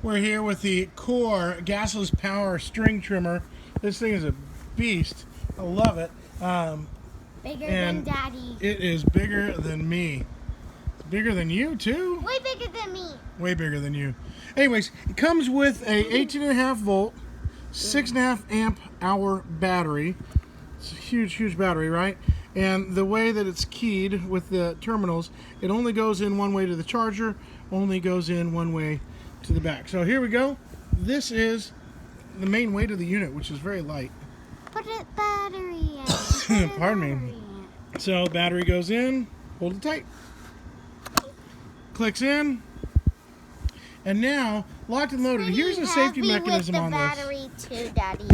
We're here with the Core Gasless Power String Trimmer. This thing is a beast. I love it. Bigger than Daddy. It is bigger than me. It's bigger than you too? Way bigger than me. Way bigger than you. Anyways, it comes with a 18.5 volt, 6.5 amp hour battery. It's a huge, huge battery, right? And the way that it's keyed with the terminals, it only goes in one way to the charger, only goes in one way to the back. So here we go. This is the main weight of the unit, which is very light. Put a battery in. Pardon me. So battery goes in, hold it tight. Clicks in. And now, locked and loaded. Here's the safety mechanism on this. Battery too, Daddy.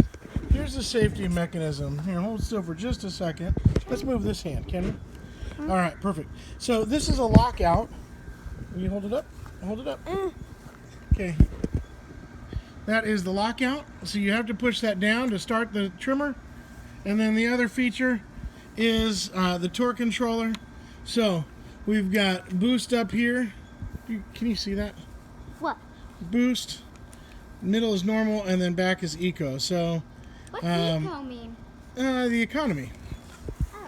Here's the safety mechanism. Here, hold still for just a second. Let's move this hand, can we? All right, perfect. So this is a lockout. Will you hold it up? Hold it up. Okay. That is the lockout. So you have to push that down to start the trimmer. And then the other feature is the torque controller. So we've got boost up here. Can you see that? What? Boost. Middle is normal, and then back is eco. So what's eco mean? The economy. Oh.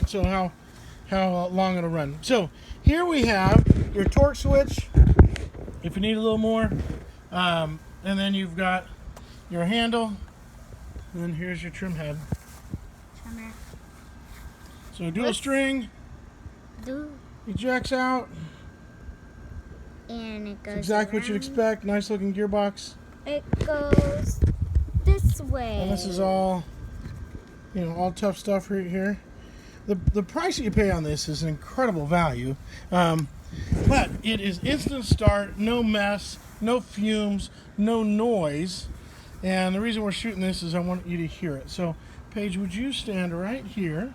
So how long it'll run. So here we have your torque switch if you need a little more, and then you've got your handle, and then here's your trim head. Trimmer. So dual string, ejects out, and it goes exactly what you'd around. expect. Nice looking gearbox. It goes this way. And this is all, all tough stuff right here. The price that you pay on this is an incredible value, but it is instant start, no mess, no fumes, no noise. And the reason we're shooting this is I want you to hear it. So, Paige, would you stand right here?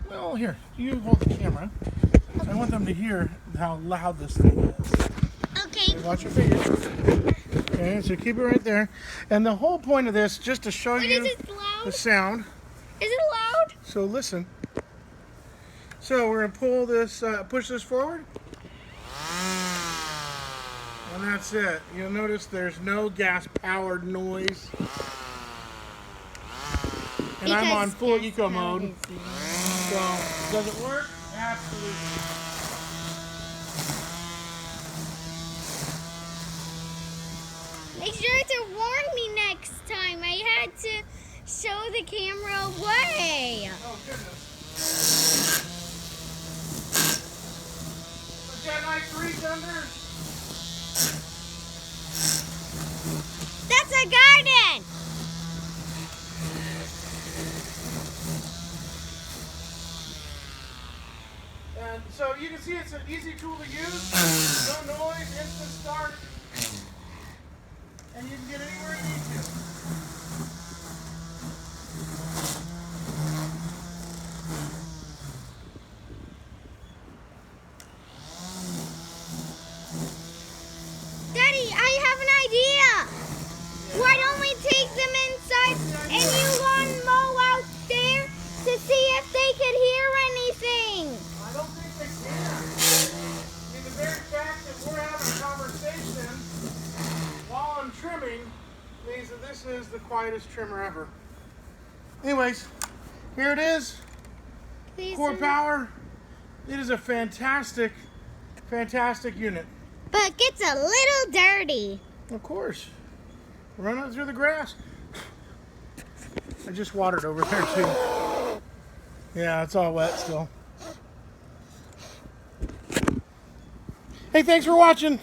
Well, here, you hold the camera. I want them to hear how loud this thing is. Okay. Watch your fingers. Okay, so keep it right there. And the whole point of this, just to show you the sound. Is it loud? So listen. So we're gonna pull this, push this forward, and that's it. You'll notice there's no gas-powered noise, and I'm on full eco mode. So does it work? Absolutely. Make sure to warn me next time. I had to show the camera away. Oh goodness. It's got nice reach under. That's a garden. And so you can see it's an easy tool to use. No noise, instant start. And you can get anywhere you need to. Daddy, I have an idea. Why don't we take them inside and you go mow out there to see if they could hear anything? I don't think they can. I mean, the very fact that we're having a conversation while I'm trimming means that this is the quietest trimmer ever. Anyways, here it is. Core Power. It is a fantastic, fantastic unit. But it gets a little dirty. Of course. Run it through the grass. I just watered over there too. Yeah, it's all wet still. Hey, thanks for watching.